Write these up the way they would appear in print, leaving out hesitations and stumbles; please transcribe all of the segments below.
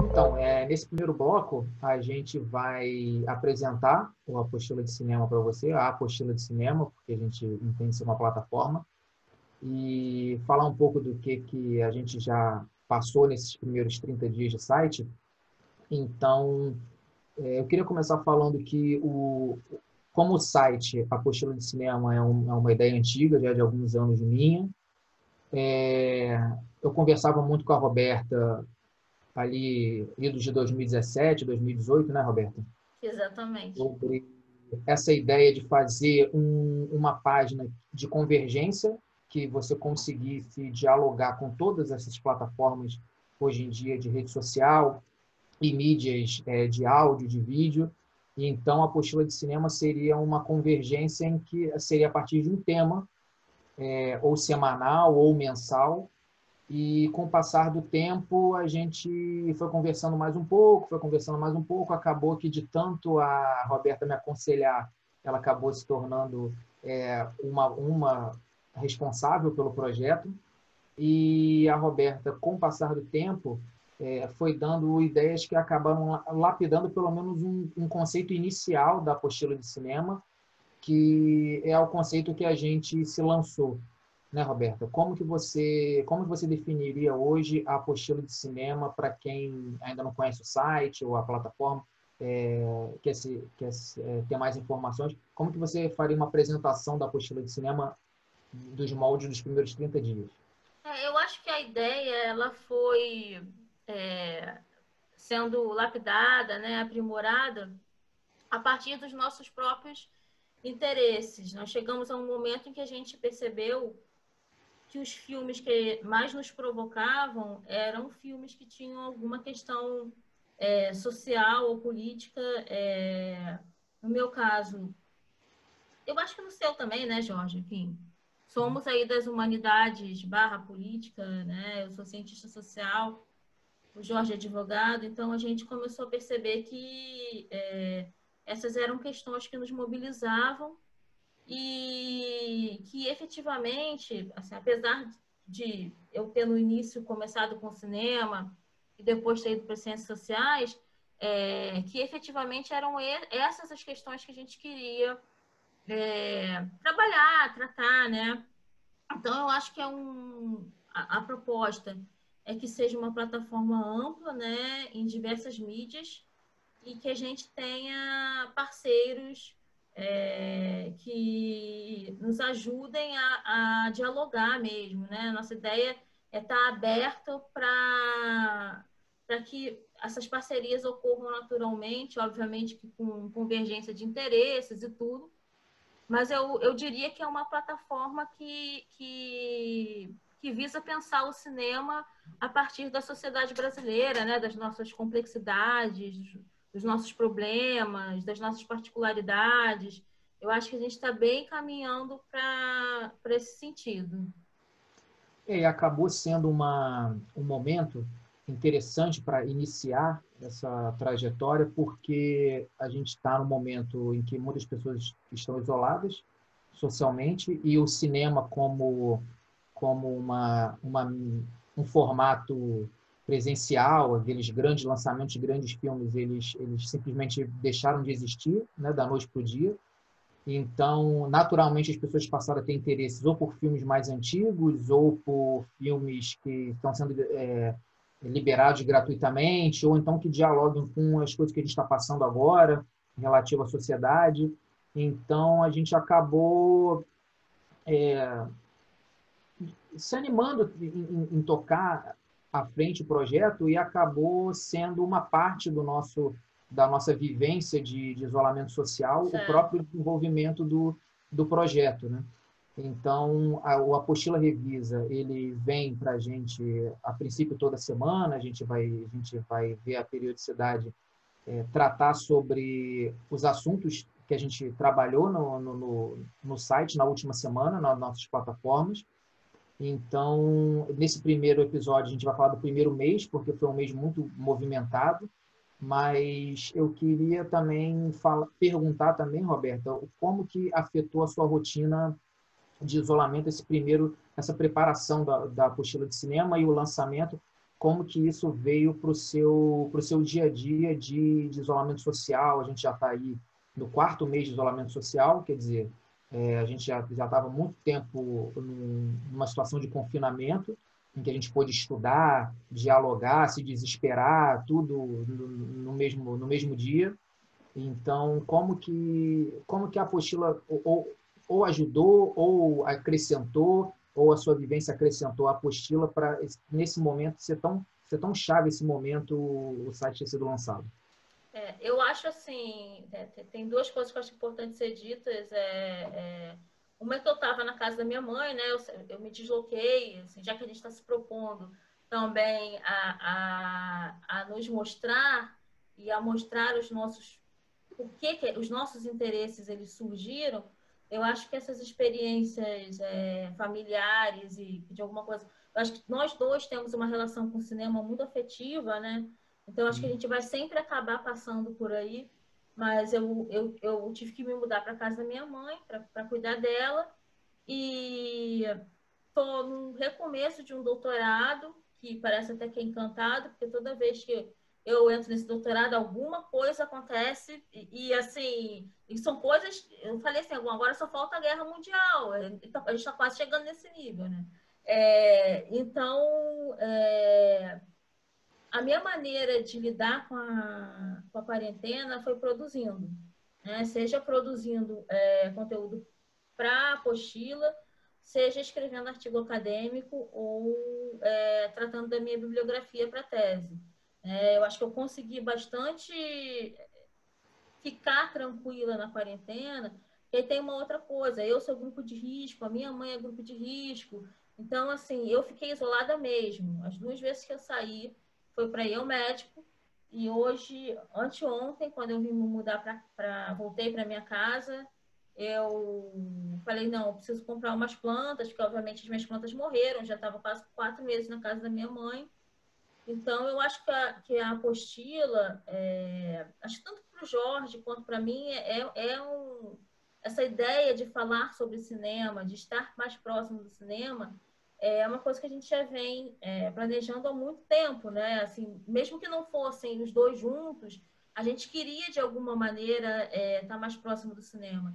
Então, nesse primeiro bloco, a gente vai apresentar o Apostila de Cinema para você, a Apostila de Cinema, porque a gente entende ser uma plataforma, e falar um pouco do que a gente já passou nesses primeiros 30 dias de site. Então, eu queria começar falando que, como o site Apostila de Cinema é uma ideia antiga, já de alguns anos minha, eu conversava muito com a Roberta ali, idos de 2017, 2018, né, Roberta? Exatamente. Sobre essa ideia de fazer uma página de convergência, que você conseguisse dialogar com todas essas plataformas hoje em dia de rede social e mídias de áudio, de vídeo. E então a apostila de cinema seria uma convergência em que seria a partir de um tema, ou semanal ou mensal, e com o passar do tempo, a gente foi conversando mais um pouco, acabou que de tanto a Roberta me aconselhar, ela acabou se tornando uma responsável pelo projeto, e a Roberta, com o passar do tempo, foi dando ideias que acabaram lapidando pelo menos um conceito inicial da apostila de cinema, que é o conceito que a gente se lançou, né, Roberta? Como que você definiria hoje a apostila de cinema para quem ainda não conhece o site ou a plataforma, quer ter mais informações? Como que você faria uma apresentação da apostila de cinema dos moldes dos primeiros 30 dias? Eu acho que a ideia ela foi sendo lapidada, né, aprimorada a partir dos nossos próprios interesses. Nós chegamos a um momento em que a gente percebeu que os filmes que mais nos provocavam eram filmes que tinham alguma questão social ou política. No meu caso, eu acho que no seu também, né, Jorge? Enfim, somos aí das humanidades barra política, né? Eu sou cientista social, o Jorge é advogado, então a gente começou a perceber que essas eram questões que nos mobilizavam e que efetivamente, assim, apesar de eu ter no início começado com cinema e depois ter ido para ciências sociais, que efetivamente eram essas as questões que a gente queria trabalhar, tratar, né? Então, eu acho que a proposta é que seja uma plataforma ampla, né, em diversas mídias e que a gente tenha parceiros que nos ajudem a dialogar mesmo, né? Nossa ideia é estar aberta para que essas parcerias ocorram naturalmente, obviamente que com convergência de interesses e tudo, mas eu diria que é uma plataforma que visa pensar o cinema a partir da sociedade brasileira, né? Das nossas complexidades, dos nossos problemas, das nossas particularidades. Eu acho que a gente está bem caminhando para esse sentido. E acabou sendo um momento interessante para iniciar essa trajetória, porque a gente está num momento em que muitas pessoas estão isoladas socialmente, e o cinema como um formato presencial, aqueles grandes lançamentos de grandes filmes, eles simplesmente deixaram de existir, né, da noite para o dia. Então, naturalmente, as pessoas passaram a ter interesses ou por filmes mais antigos ou por filmes que estão sendo liberados gratuitamente, ou então que dialoguem com as coisas que a gente está passando agora, relativo à sociedade. Então, a gente acabou se animando em tocar à frente o projeto, e acabou sendo uma parte da nossa vivência de isolamento social, o próprio desenvolvimento do projeto, né? Então, o Apostila Revisa, ele vem para a gente, a princípio, toda semana. A gente vai ver a periodicidade, tratar sobre os assuntos que a gente trabalhou no site na última semana, nas nossas plataformas. Então, nesse primeiro episódio, a gente vai falar do primeiro mês, porque foi um mês muito movimentado, mas eu queria também perguntar também, Roberta, como que afetou a sua rotina de isolamento essa preparação da apostila de cinema e o lançamento, como que isso veio para o seu dia a dia de isolamento social. A gente já está aí no 4º mês de isolamento social, quer dizer, a gente já estava muito tempo numa situação de confinamento, em que a gente pôde estudar, dialogar, se desesperar, tudo no mesmo dia. Então, como que a apostila ou ajudou, ou acrescentou, ou a sua vivência acrescentou a apostila para, nesse momento, ser tão chave esse momento, o site ter sido lançado? Eu acho assim, tem duas coisas que eu acho importante ser ditas. Uma é que eu estava na casa da minha mãe, né? Eu me desloquei, assim, já que a gente está se propondo também a nos mostrar e a mostrar os nossos os nossos interesses eles surgiram. Eu acho que essas experiências familiares e de alguma coisa, eu acho que nós dois temos uma relação com o cinema muito afetiva, né? Então, acho que a gente vai sempre acabar passando por aí, mas eu tive que me mudar para casa da minha mãe para cuidar dela, e estou no recomeço de um doutorado, que parece até que é encantado, porque toda vez que eu entro nesse doutorado, alguma coisa acontece, assim, e são coisas, eu falei assim, agora só falta a guerra mundial, a gente está quase chegando nesse nível, né? Então, a minha maneira de lidar com a quarentena foi produzindo, né? Seja produzindo conteúdo para apostila, seja escrevendo artigo acadêmico ou tratando da minha bibliografia para tese. Eu acho que eu consegui bastante ficar tranquila na quarentena. E aí tem uma outra coisa, eu sou grupo de risco, a minha mãe é grupo de risco, então, assim, eu fiquei isolada mesmo. As 2 vezes que eu saí foi para ir ao médico, e hoje, anteontem, quando eu vim me mudar voltei para minha casa, eu falei, não, eu preciso comprar umas plantas, porque obviamente as minhas plantas morreram, já estava quase 4 meses na casa da minha mãe. Então, eu acho que a apostila, acho que tanto para o Jorge quanto para mim, essa ideia de falar sobre cinema, de estar mais próximo do cinema, é uma coisa que a gente já vem planejando há muito tempo, né? Assim, mesmo que não fossem os dois juntos, a gente queria, de alguma maneira, estar mais próximo do cinema.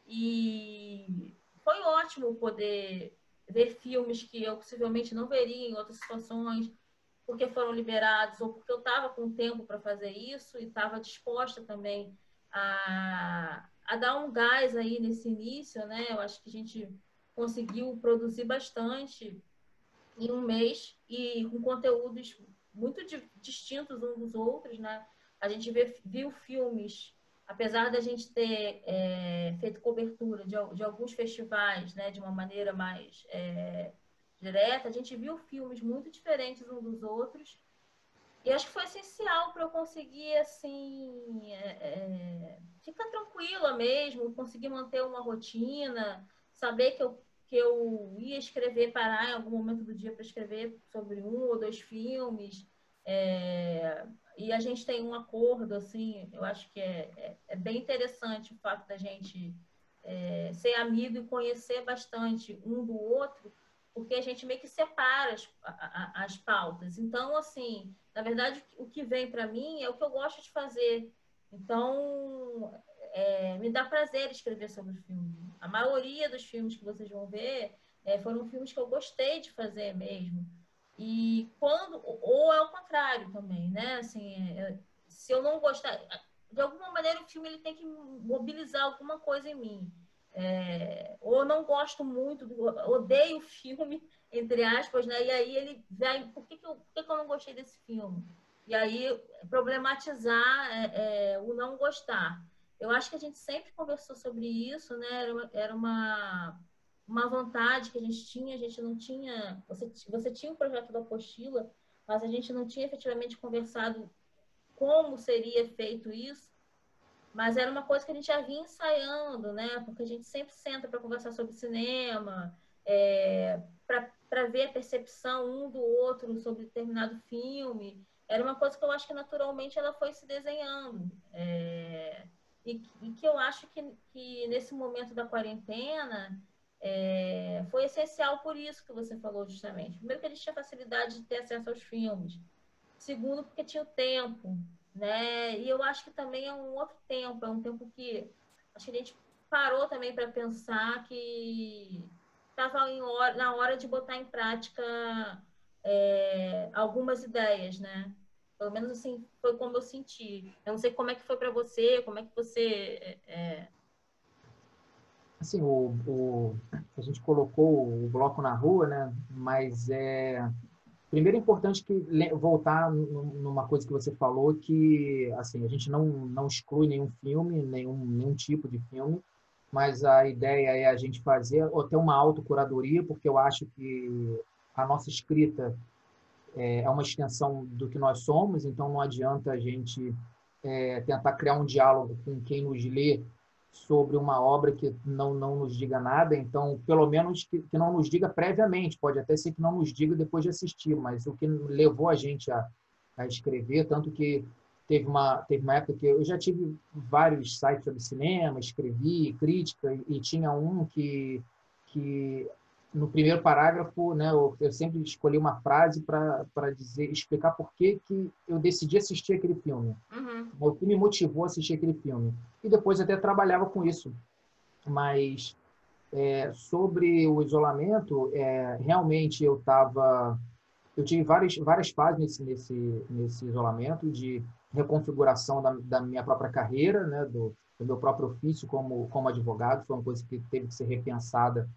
E foi ótimo poder ver filmes que eu possivelmente não veria em outras situações, porque foram liberados ou porque eu estava com tempo para fazer isso e estava disposta também a dar um gás aí nesse início, né? Eu acho que a gente conseguiu produzir bastante em um mês e com conteúdos muito distintos uns dos outros, né? A gente viu filmes, apesar da gente ter feito cobertura de alguns festivais, né? De uma maneira mais direta, a gente viu filmes muito diferentes uns dos outros, e acho que foi essencial para eu conseguir, assim, ficar tranquila mesmo, conseguir manter uma rotina, saber que eu ia escrever, parar em algum momento do dia para escrever sobre 1 ou 2 filmes. E a gente tem um acordo, assim, eu acho que é bem interessante o fato da gente ser amigo e conhecer bastante um do outro, porque a gente meio que separa as pautas. Então, assim, na verdade, o que vem para mim é o que eu gosto de fazer. Então, me dá prazer escrever sobre o filme. A maioria dos filmes que vocês vão ver foram filmes que eu gostei de fazer mesmo. E quando, ou é o contrário também, né? Assim, se eu não gostar, de alguma maneira o filme ele tem que mobilizar alguma coisa em mim. Ou eu não gosto muito, odeio o filme, entre aspas, né? E aí ele vai, por que eu não gostei desse filme? E aí problematizar o não gostar. Eu acho que a gente sempre conversou sobre isso, né? Era uma vontade que a gente não tinha. Você tinha o projeto da apostila, mas a gente não tinha efetivamente conversado como seria feito isso. Mas era uma coisa que a gente já vinha ensaiando, né? Porque a gente sempre senta para conversar sobre cinema, para ver a percepção um do outro sobre determinado filme. Era uma coisa que eu acho que naturalmente ela foi se desenhando. E que eu acho que nesse momento da quarentena foi essencial por isso que você falou justamente. Primeiro que a gente tinha facilidade de ter acesso aos filmes. Segundo, porque tinha o tempo, né? E eu acho que também é um outro tempo, é um tempo que acho que a gente parou também para pensar que estava na hora de botar em prática algumas ideias, né? Pelo menos assim foi como eu senti. Eu não sei como é que foi para você, como é que você Assim, a gente colocou o bloco na rua, né? Mas primeiro é importante voltar numa coisa que você falou, que assim, a gente não exclui nenhum filme, nenhum tipo de filme, mas a ideia é a gente fazer ou ter uma autocuradoria, porque eu acho que a nossa escrita é uma extensão do que nós somos, então não adianta a gente tentar criar um diálogo com quem nos lê sobre uma obra que não nos diga nada, então, pelo menos que não nos diga previamente, pode até ser que não nos diga depois de assistir, mas o que levou a gente a escrever, tanto que teve uma época que eu já tive vários sites sobre cinema, escrevi crítica, e tinha um que no primeiro parágrafo, né, eu sempre escolhi uma frase para explicar por que eu decidi assistir aquele filme, uhum. o que me motivou a assistir aquele filme. E depois até trabalhava com isso. Mas sobre o isolamento, realmente eu tive várias fases nesse isolamento de reconfiguração da minha própria carreira, né, do meu próprio ofício como advogado. Foi uma coisa que teve que ser repensada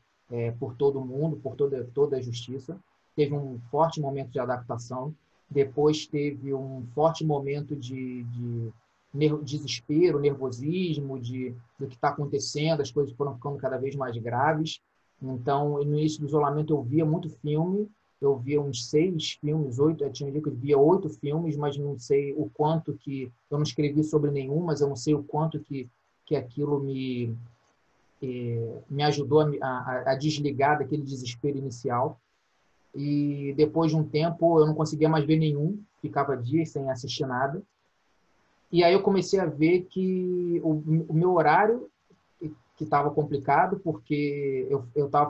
por todo mundo, por toda a justiça. Teve um forte momento de adaptação, depois teve um forte momento de desespero, nervosismo, do que está acontecendo, as coisas foram ficando cada vez mais graves. Então, no início do isolamento, eu via muito filme, eu via uns 6 filmes, 8, eu tinha dia que eu via 8 filmes, mas não sei o quanto que, eu não escrevi sobre nenhum, mas eu não sei o quanto que aquilo me ajudou a desligar daquele desespero inicial. E depois de um tempo, eu não conseguia mais ver nenhum, ficava dias sem assistir nada. E aí eu comecei a ver que o meu horário que estava complicado, porque eu estava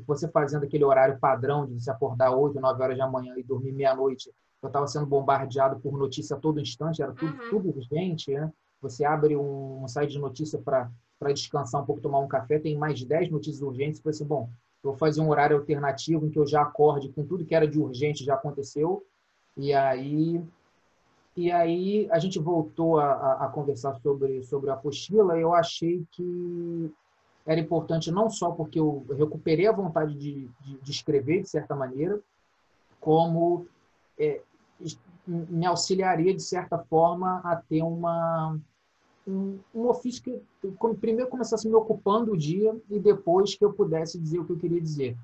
você fazendo aquele horário padrão de se acordar 8, 9 horas da manhã e dormir meia-noite, eu estava sendo bombardeado por notícia a todo instante, era Uhum. tudo urgente, né? Você abre um site de notícia para descansar um pouco, tomar um café, tem mais de 10 notícias urgentes, você, bom, eu vou fazer um horário alternativo em que eu já acorde com tudo que era de urgente já aconteceu, e aí a gente voltou a conversar sobre a apostila, e eu achei que era importante não só porque eu recuperei a vontade de escrever, de certa maneira, como é, me auxiliaria, de certa forma, a ter um ofício que primeiro começasse me ocupando o dia e depois que eu pudesse dizer o que eu queria dizer.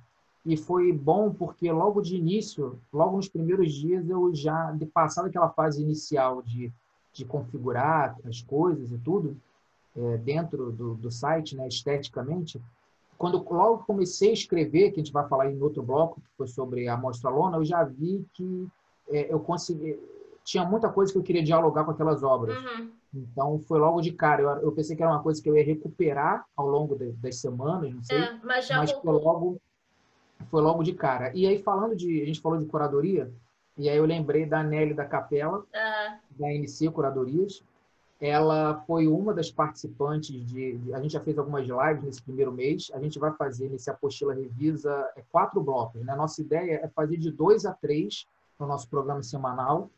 E foi bom porque logo de início, logo nos primeiros dias, eu já, de passar daquela fase inicial de configurar as coisas e tudo, dentro do site, né, esteticamente, quando eu logo comecei a escrever, que a gente vai falar em outro bloco, que foi sobre a Mostra Lona, eu já vi que eu consegui, tinha muita coisa que eu queria dialogar com aquelas obras. Uhum. Então, foi logo de cara. Eu pensei que era uma coisa que eu ia recuperar ao longo das semanas, não sei, Mas já mas voltou. foi logo de cara. E aí, a gente falou de curadoria, e aí eu lembrei da Nelly da Capela, É, da NC Curadorias. Ela foi uma das participantes a gente já fez algumas lives nesse primeiro mês. A gente vai fazer, nesse Apostila Revisa, 4 blocos, né? Nossa ideia é fazer de 2 a 3 no nosso programa semanal,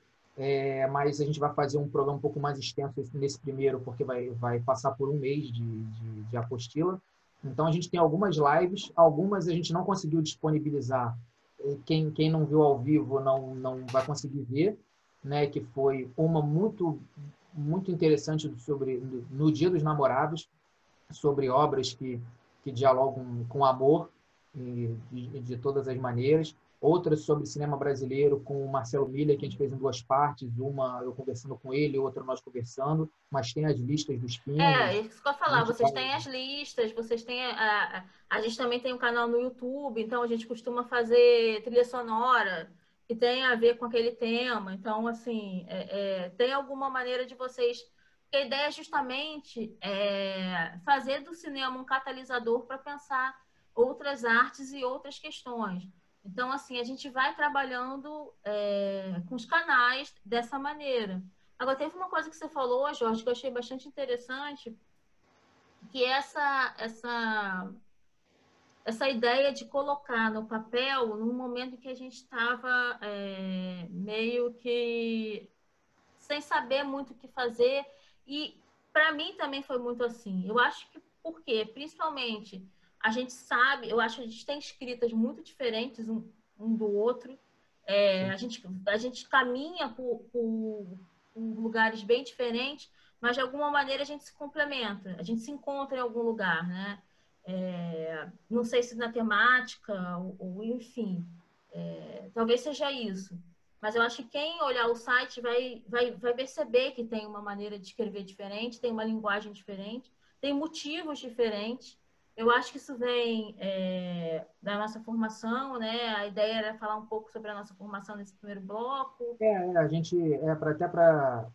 mas a gente vai fazer um programa um pouco mais extenso nesse primeiro, porque vai passar por um mês de apostila. Então, a gente tem algumas lives, algumas a gente não conseguiu disponibilizar. Quem não viu ao vivo não vai conseguir ver, né? Que foi uma muito interessante no Dia dos Namorados, sobre obras que dialogam com amor de todas as maneiras. Outras sobre cinema brasileiro com o Marcelo Miller, que a gente fez em 2 partes, uma eu conversando com ele, outra nós conversando, mas tem as listas dos filmes. isso que eu ia A falar, gente vocês vai, têm as listas, vocês têm a gente também tem um canal no YouTube, então a gente costuma fazer trilha sonora que tem a ver com aquele tema. Então, assim, tem alguma maneira de vocês. Porque a ideia é justamente fazer do cinema um catalisador para pensar outras artes e outras questões. Então, assim, a gente vai trabalhando com os canais dessa maneira. Agora, teve uma coisa que você falou, Jorge, que eu achei bastante interessante, que é essa ideia de colocar no papel num momento em que a gente estava meio que sem saber muito o que fazer. E para mim também foi muito assim. Eu acho que, por quê? Principalmente, a gente sabe, eu acho que a gente tem escritas muito diferentes um do outro. A gente caminha por lugares bem diferentes, mas de alguma maneira a gente se complementa, a gente se encontra em algum lugar, né? Não sei se na temática, ou enfim, talvez seja isso. Mas eu acho que quem olhar o site vai perceber que tem uma maneira de escrever diferente, tem uma linguagem diferente, tem motivos diferentes. Eu acho que isso vem da nossa formação, né? A ideia era falar um pouco sobre a nossa formação nesse primeiro bloco. A gente, até para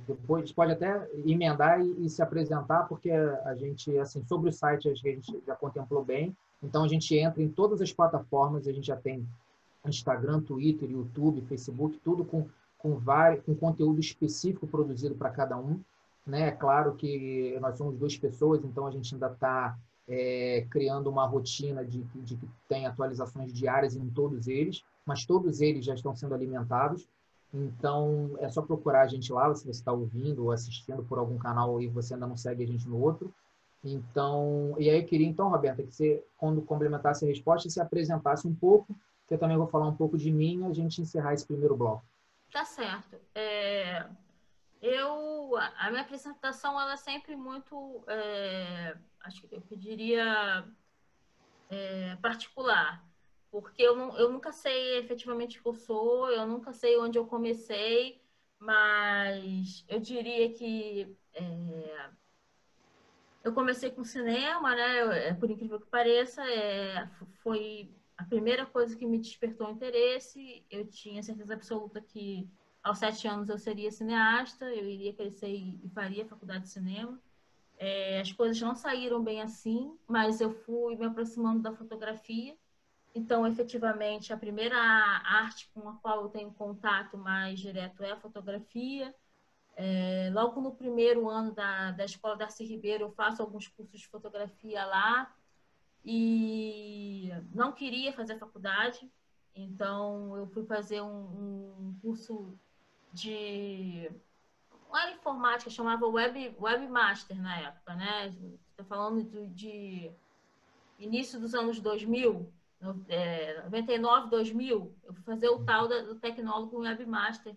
depois pode até emendar e se apresentar, porque a gente, assim, sobre o site, acho que a gente já contemplou bem. Então, a gente entra em todas as plataformas, a gente já tem Instagram, Twitter, YouTube, Facebook, tudo com conteúdo específico produzido para cada um. Né? É claro que nós somos duas pessoas, então a gente ainda está criando uma rotina de que tem atualizações diárias em todos eles, mas todos eles já estão sendo alimentados. Então, é só procurar a gente lá, se você está ouvindo ou assistindo por algum canal e você ainda não segue a gente no outro. Então, e aí eu queria, então, Roberta, que você, quando complementasse a resposta, se apresentasse um pouco, que eu também vou falar um pouco de mim, e a gente encerrar esse primeiro bloco. Tá certo. A minha apresentação ela é sempre muito, acho que eu diria, particular, porque eu nunca sei efetivamente o que eu sou, eu nunca sei onde eu comecei, mas eu diria que eu comecei com cinema, né? Por incrível que pareça, foi a primeira coisa que me despertou interesse. Eu tinha certeza absoluta que aos 7 anos eu seria cineasta, eu iria crescer e faria faculdade de cinema. As coisas não saíram bem assim, mas eu fui me aproximando da fotografia. Então, efetivamente, a primeira arte com a qual eu tenho contato mais direto é a fotografia. Logo no primeiro ano da Escola Darcy Ribeiro, eu faço alguns cursos de fotografia lá e não queria fazer faculdade, então eu fui fazer um curso de... Não era informática, chamava Webmaster na época, né? Estou falando de início dos anos 2000, 99, 2000, eu fui fazer o tal do tecnólogo em Webmaster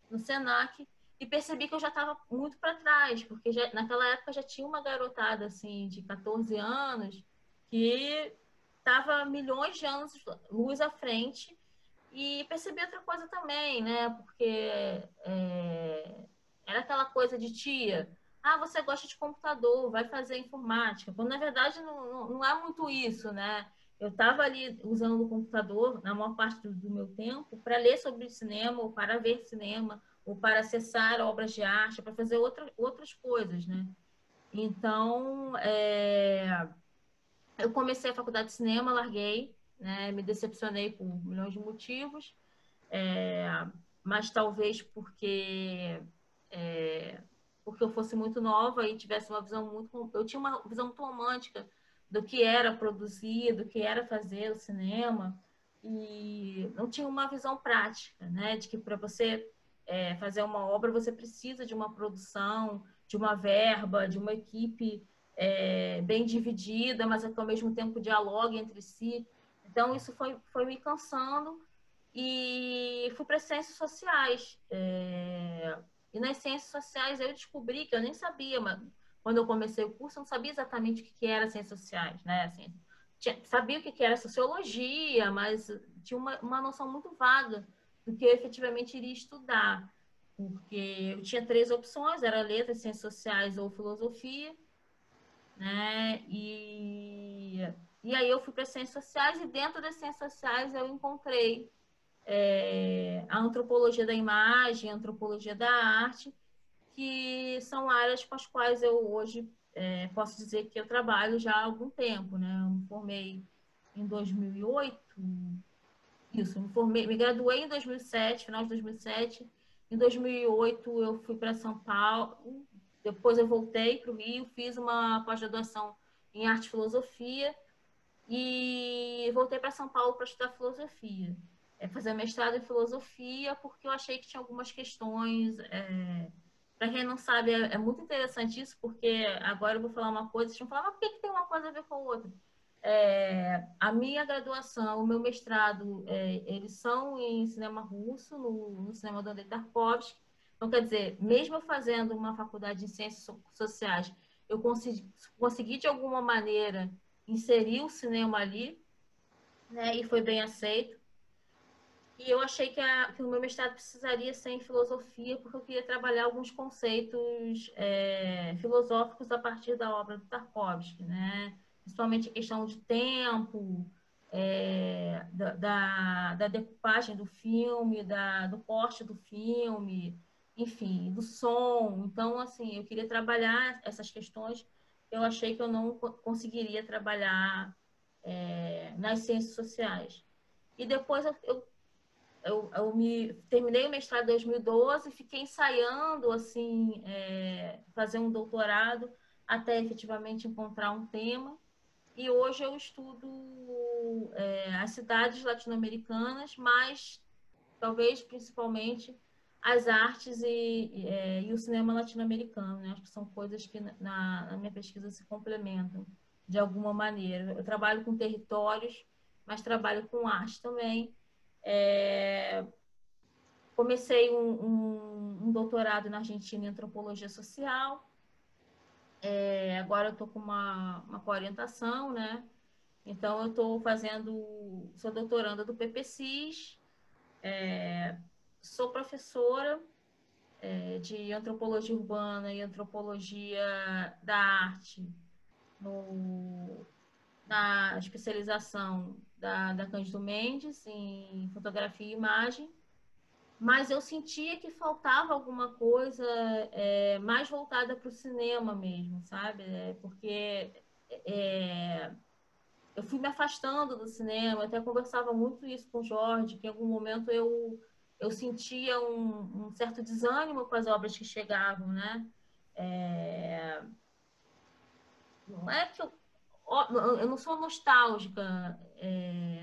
no Senac e percebi que eu já estava muito para trás, porque naquela época já tinha uma garotada assim de 14 anos que estava milhões de anos luz à frente e percebi outra coisa também, né? Porque era aquela coisa de tia, você gosta de computador, vai fazer informática. Quando na verdade não é muito isso, né? Eu estava ali usando o computador na maior parte do meu tempo para ler sobre cinema ou para ver cinema ou para acessar obras de arte, para fazer outras coisas, né? Então, eu comecei a faculdade de cinema, larguei, né? Me decepcionei por milhões de motivos, mas talvez porque eu fosse muito nova e tivesse uma visão muito... Eu tinha uma visão muito romântica do que era produzir, do que era fazer o cinema, e não tinha uma visão prática, né? De que para você fazer uma obra, você precisa de uma produção, de uma verba, de uma equipe bem dividida, mas que ao mesmo tempo dialogue entre si. Então, isso foi me cansando e fui para ciências sociais. E nas ciências sociais eu descobri que eu nem sabia, mas quando eu comecei o curso, eu não sabia exatamente o que era ciências sociais, né? Assim, sabia o que era sociologia, mas tinha uma noção muito vaga do que eu efetivamente iria estudar, porque eu tinha 3 opções, era letras, ciências sociais ou filosofia, né? E aí eu fui para ciências sociais e dentro das ciências sociais eu encontrei a antropologia da imagem, a antropologia da arte, que são áreas com as quais eu hoje posso dizer que eu trabalho já há algum tempo, né? Eu me formei em 2008, isso, me graduei em 2007, final de 2007. Em 2008 eu fui para São Paulo, depois eu voltei para o Rio, fiz uma pós-graduação em arte e filosofia e voltei para São Paulo para estudar filosofia. Fazer mestrado em filosofia, porque eu achei que tinha algumas questões. Para quem não sabe, é muito interessante isso, porque agora eu vou falar uma coisa, vocês vão falar, mas por que tem uma coisa a ver com a outra? A minha graduação, o meu mestrado, eles são em cinema russo, no cinema do Andrei Tarkovsky. Então, quer dizer, mesmo eu fazendo uma faculdade de ciências sociais, eu consegui de alguma maneira inserir o cinema ali, né, e foi bem aceito. E eu achei que o meu mestrado precisaria ser em filosofia, porque eu queria trabalhar alguns conceitos filosóficos a partir da obra do Tarkovsky, né? Principalmente a questão de tempo, da decupagem do filme, do corte do filme, enfim, do som. Então, assim, eu queria trabalhar essas questões. Eu achei que eu não conseguiria trabalhar nas ciências sociais. E depois terminei o mestrado em 2012 e fiquei ensaiando, assim, fazer um doutorado até efetivamente encontrar um tema. E hoje eu estudo as cidades latino-americanas, mas talvez principalmente as artes e o cinema latino-americano, né? Acho que são coisas que na minha pesquisa se complementam de alguma maneira. Eu trabalho com territórios, mas trabalho com arte também. Comecei um doutorado na Argentina em antropologia social. Agora eu estou com uma orientação, né? Então eu estou sou doutoranda do PPCIS, sou professora de antropologia urbana e antropologia da arte na especialização da Cândido Mendes em fotografia e imagem. Mas eu sentia que faltava alguma coisa mais voltada para o cinema mesmo, sabe? Porque eu fui me afastando do cinema, eu até conversava muito isso com o Jorge, que em algum momento eu sentia um certo desânimo com as obras que chegavam, né? Não é que eu não sou nostálgica,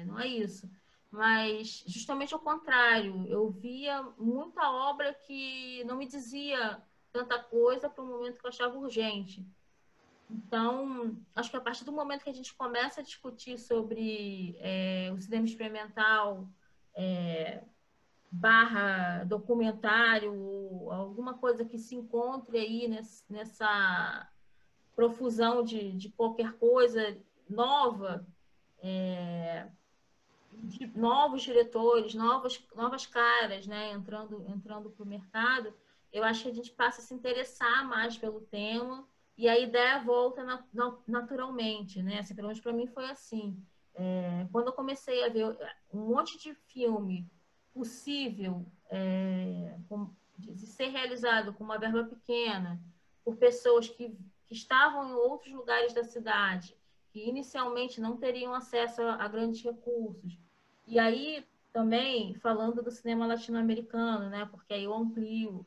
não é isso. Mas justamente ao contrário, eu via muita obra que não me dizia tanta coisa para um momento que eu achava urgente. Então, acho que a partir do momento que a gente começa a discutir sobre o cinema experimental, barra documentário, alguma coisa que se encontre aí nessa profusão de qualquer coisa nova, de novos diretores, novas caras, né, entrando para o mercado, eu acho que a gente passa a se interessar mais pelo tema e a ideia volta naturalmente, né? Assim, pelo menos para mim foi assim. Quando eu comecei a ver um monte de filme possível de ser realizado com uma verba pequena, por pessoas que estavam em outros lugares da cidade, que inicialmente não teriam acesso a grandes recursos. E aí, também, falando do cinema latino-americano, né? Porque aí eu amplio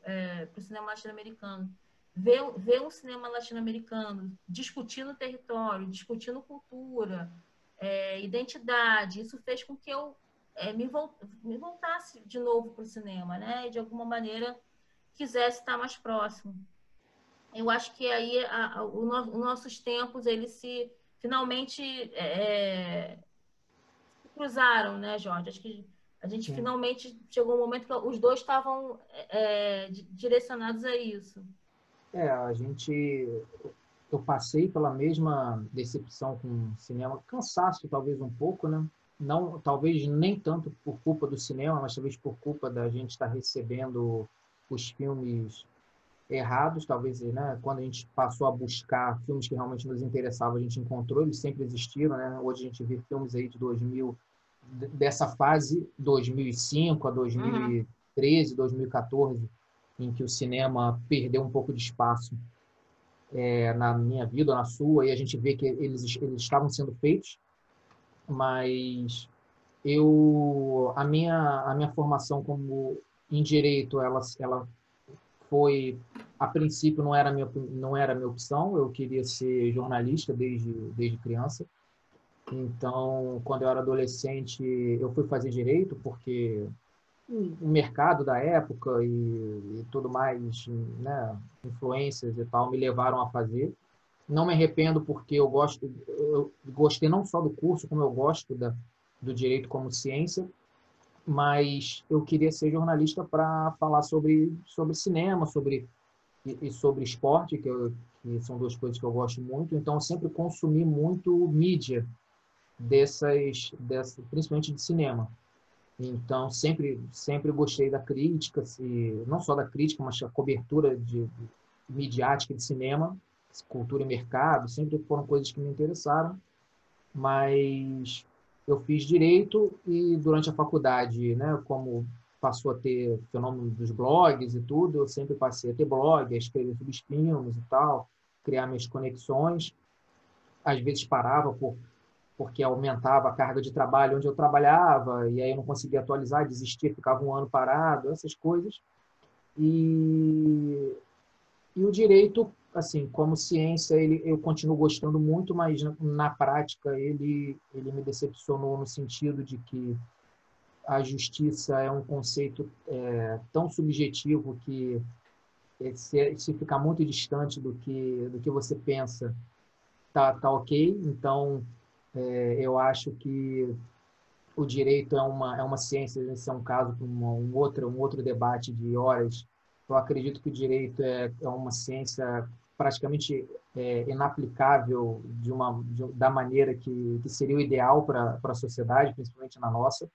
para o cinema latino-americano. Ver um cinema latino-americano discutindo território, discutindo cultura, identidade, isso fez com que eu me voltasse de novo para o cinema, né? E, de alguma maneira, quisesse estar mais próximo. Eu acho que aí os nossos tempos, eles finalmente se cruzaram, né, Jorge? Acho que a gente finalmente chegou um momento que os dois estavam direcionados a isso. Eu passei pela mesma decepção com o cinema, cansaço talvez um pouco, né? Não, talvez nem tanto por culpa do cinema, mas talvez por culpa da gente estar recebendo os filmes errados, talvez, né? Quando a gente passou a buscar filmes que realmente nos interessavam, a gente encontrou, eles sempre existiram, né? Hoje a gente vê filmes aí de 2000, dessa fase 2005 a 2013, 2014, em que o cinema perdeu um pouco de espaço. na minha vida ou na sua, e a gente vê que eles estavam sendo feitos, mas a minha formação como em direito, ela foi, a princípio não era minha opção, eu queria ser jornalista desde criança. Então, quando eu era adolescente, eu fui fazer direito porque o mercado da época e tudo mais, né, influências e tal, me levaram a fazer. Não me arrependo porque eu gostei não só do curso, como eu gosto do direito como ciência, mas eu queria ser jornalista para falar sobre cinema, e sobre esporte, que são duas coisas que eu gosto muito. Então, eu sempre consumi muito mídia principalmente de cinema. Então, sempre gostei da crítica, não só da crítica, mas da cobertura midiática de cinema, cultura e mercado, sempre foram coisas que me interessaram. Mas eu fiz direito e durante a faculdade, né, como passou a ter fenômeno dos blogs e tudo, eu sempre passei a ter blog, a escrever sobre os filmes e tal, criar minhas conexões. Às vezes parava porque aumentava a carga de trabalho onde eu trabalhava, e aí eu não conseguia atualizar, desistia, ficava um ano parado, essas coisas. E o direito, assim, como ciência, eu continuo gostando muito, mas na prática ele me decepcionou no sentido de que a justiça é um conceito tão subjetivo que se ficar muito distante do que você pensa, tá ok. Então, eu acho que o direito é uma ciência, esse é um caso para um outro debate de horas. Eu acredito que o direito é uma ciência praticamente inaplicável da maneira que seria o ideal para a sociedade, principalmente na nossa.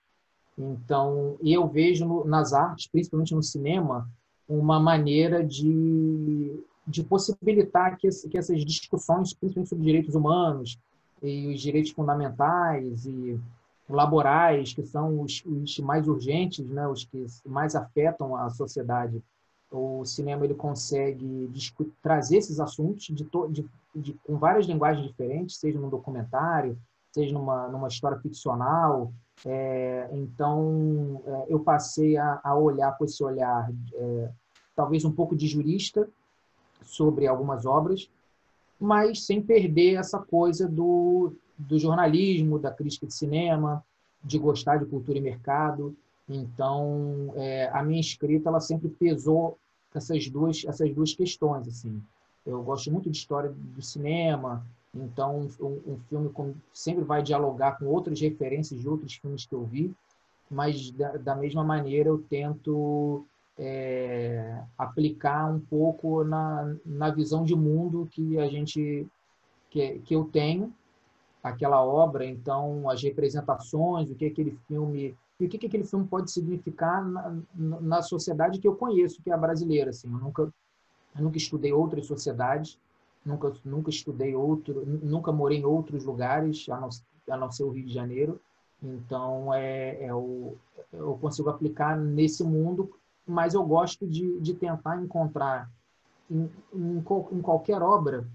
Então, e eu vejo nas artes, principalmente no cinema, uma maneira de possibilitar que essas discussões, principalmente sobre direitos humanos e os direitos fundamentais e laborais, que são os mais urgentes, né, os que mais afetam a sociedade, o cinema ele consegue trazer esses assuntos com várias linguagens diferentes, seja num documentário, seja numa história ficcional. Então, eu passei a olhar com esse olhar, talvez um pouco de jurista, sobre algumas obras, mas sem perder essa coisa do jornalismo, da crítica de cinema, de gostar de cultura e mercado. Então, a minha escrita ela sempre pesou essas duas questões. Assim. Eu gosto muito de história do cinema, então um filme sempre vai dialogar com outras referências de outros filmes que eu vi, mas da mesma maneira eu tento aplicar um pouco na visão de mundo que eu tenho aquela obra. Então as representações, o que aquele filme e o que aquele filme pode significar na sociedade que eu conheço, que é a brasileira. Assim, eu nunca estudei outras sociedades, nunca estudei nunca morei em outros lugares a não ser o Rio de Janeiro. Então eu consigo aplicar nesse mundo, mas eu gosto de tentar encontrar em qualquer obra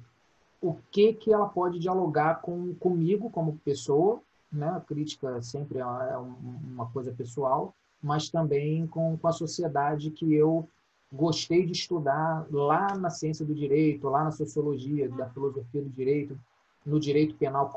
o que ela pode dialogar comigo como pessoa, né? A crítica sempre uma coisa pessoal, mas também com a sociedade que eu gostei de estudar lá na ciência do direito, lá na sociologia, da filosofia do direito, no direito penal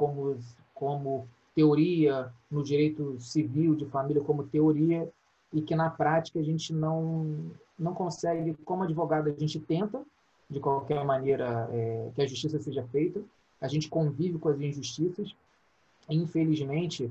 como teoria, no direito civil de família como teoria, e que na prática a gente não consegue, como advogado, a gente tenta, de qualquer maneira, que a justiça seja feita, a gente convive com as injustiças, e, infelizmente,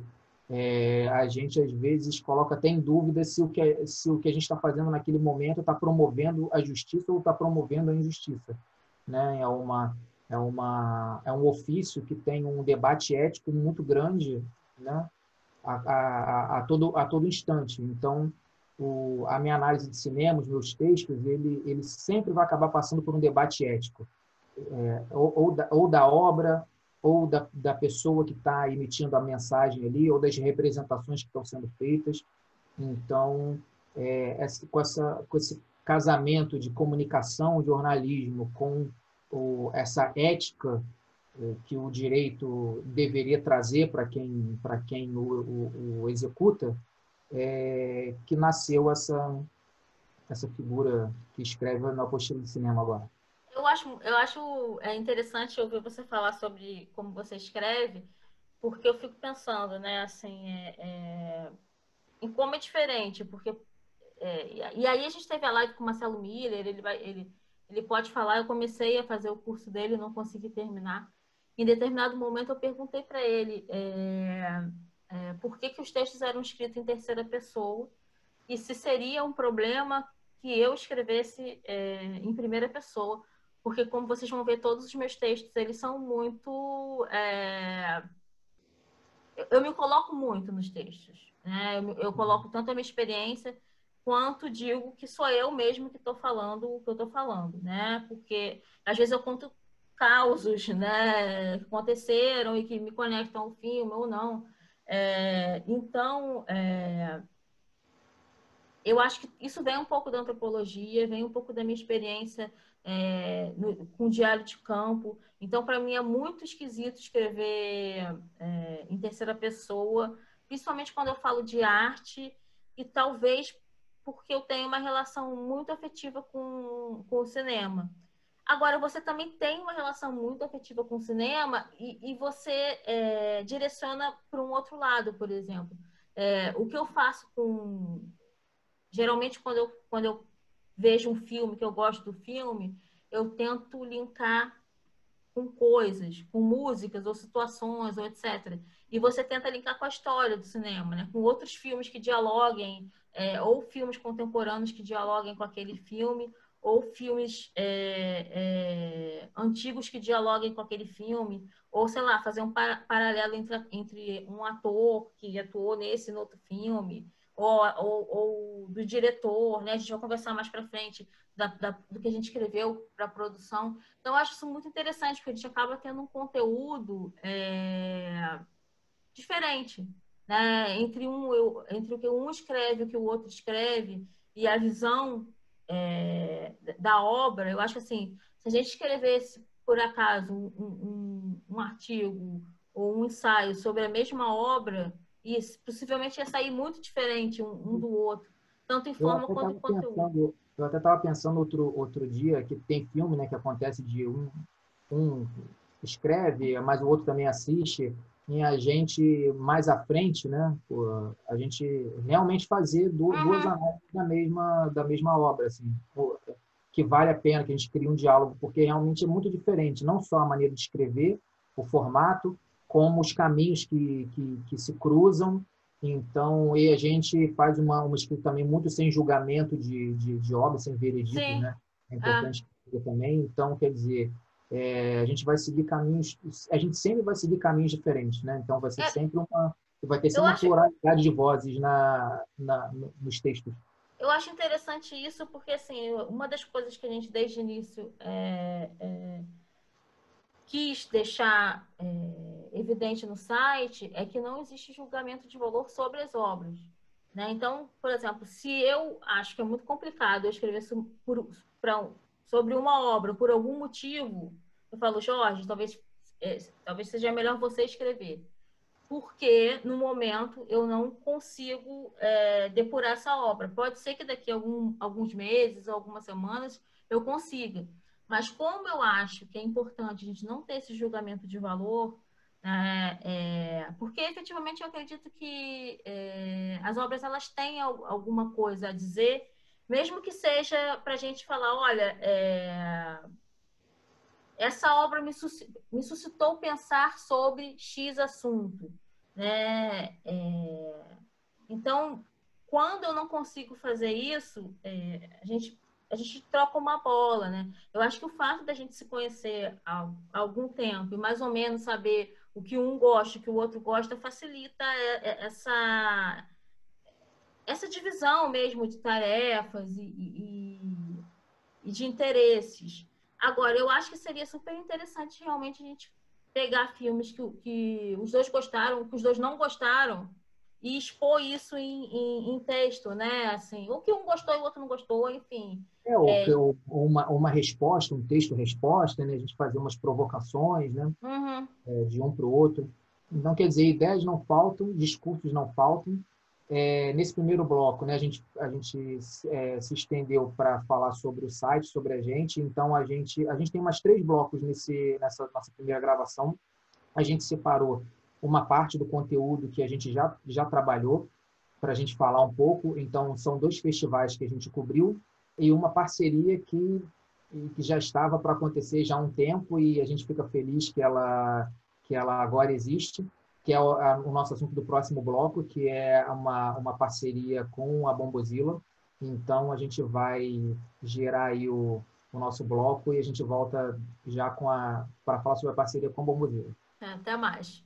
a gente às vezes coloca até em dúvida se o que a gente está fazendo naquele momento está promovendo a justiça ou está promovendo a injustiça, né? É um ofício que tem um debate ético muito grande, né? A todo instante. Então, a minha análise de cinema, os meus textos, ele sempre vai acabar passando por um debate ético, ou da obra, ou da pessoa que está emitindo a mensagem ali, ou das representações que estão sendo feitas. Então, com esse casamento de comunicação, jornalismo, com essa ética que o direito deveria trazer para quem o executa, que nasceu essa figura que escreve na apostila de cinema agora. Eu acho interessante ouvir você falar sobre como você escreve, porque eu fico pensando, né, assim, em como é diferente, porque e aí a gente teve a live com o Marcelo Miller, ele pode falar, eu comecei a fazer o curso dele, não consegui terminar. Em determinado momento eu perguntei para ele por que os textos eram escritos em terceira pessoa e se seria um problema que eu escrevesse em primeira pessoa, porque como vocês vão ver, todos os meus textos, eles são muito... eu me coloco muito nos textos, né? Eu coloco tanto a minha experiência quanto digo que sou eu mesmo que estou falando o que eu estou falando, né? Porque às vezes eu conto causos, né, que aconteceram e que me conectam ao filme ou não. Então, eu acho que isso vem um pouco da antropologia, vem um pouco da minha experiência com diário de campo. Então, para mim, é muito esquisito escrever em terceira pessoa, principalmente quando eu falo de arte, e talvez porque eu tenho uma relação muito afetiva com o cinema. Agora, você também tem uma relação muito afetiva com o cinema e você direciona para um outro lado, por exemplo. O que eu faço geralmente, quando eu vejo um filme, que eu gosto do filme, eu tento linkar com coisas, com músicas ou situações, ou etc. E você tenta linkar com a história do cinema, né? Com outros filmes que dialoguem, ou filmes contemporâneos que dialoguem com aquele filme, ou filmes antigos que dialoguem com aquele filme, ou, sei lá, fazer um paralelo entre um ator que atuou nesse e no outro filme, ou do diretor, né? A gente vai conversar mais para frente do que a gente escreveu para a produção. Então, eu acho isso muito interessante, porque a gente acaba tendo um conteúdo diferente, né? Entre o que um escreve e o que o outro escreve, e a visão da obra. Eu acho que, assim, se a gente escrevesse, por acaso, um artigo ou um ensaio sobre a mesma obra, isso possivelmente ia sair muito diferente um do outro, tanto em forma quanto em conteúdo. Eu até estava pensando outro dia que tem filme, né, que acontece de um escreve, mas o outro também assiste, e a gente mais à frente, né, a gente realmente fazer duas análises da mesma obra, assim, que vale a pena que a gente crie um diálogo, porque realmente é muito diferente, não só a maneira de escrever, o formato, como os caminhos que se cruzam. Então, e a gente faz uma escrita também muito sem julgamento de obra, sem veredito, Sim. né? É importante também. Então, quer dizer, a gente vai seguir caminhos, a gente sempre vai seguir caminhos diferentes, né? Então, vai ser sempre vai ter Eu sempre uma acho, pluralidade de vozes nos textos. eu acho interessante isso, porque, assim, uma das coisas que a gente, desde o início, quis deixar evidente no site é que não existe julgamento de valor sobre as obras, né? Então, por exemplo, se eu acho que é muito complicado eu escrever sobre uma obra por algum motivo, eu falo, Jorge, talvez seja melhor você escrever, porque no momento eu não consigo depurar essa obra. Pode ser que daqui a alguns meses, algumas semanas, eu consiga. Mas como eu acho que é importante a gente não ter esse julgamento de valor, porque efetivamente eu acredito que as obras elas têm alguma coisa a dizer, mesmo que seja para a gente falar, olha, essa obra me suscitou pensar sobre X assunto, né? Então, quando eu não consigo fazer isso, a gente troca uma bola, né? Eu acho que o fato da gente se conhecer há algum tempo e mais ou menos saber o que um gosta, o que o outro gosta, facilita essa divisão mesmo de tarefas e de interesses. Agora, eu acho que seria super interessante realmente a gente pegar filmes que os dois gostaram, que os dois não gostaram, e expor isso em texto, né? Assim, o que um gostou e o outro não gostou, enfim. Uma resposta, um texto-resposta, né? A gente fazer umas provocações, né? Uhum. De um para o outro. Então, quer dizer, ideias não faltam, discursos não faltam. Nesse primeiro bloco, né, a gente se estendeu para falar sobre o site, sobre a gente. Então, a gente tem mais 3 blocos nessa nossa primeira gravação. A gente separou uma parte do conteúdo que a gente já trabalhou para a gente falar um pouco. Então, são 2 festivais que a gente cobriu e uma parceria que já estava para acontecer já há um tempo e a gente fica feliz que ela agora existe, que é o nosso assunto do próximo bloco, que é uma parceria com a Bombozilla. Então, a gente vai gerar aí o nosso bloco e a gente volta já para falar sobre a parceria com a Bombozilla. Até mais.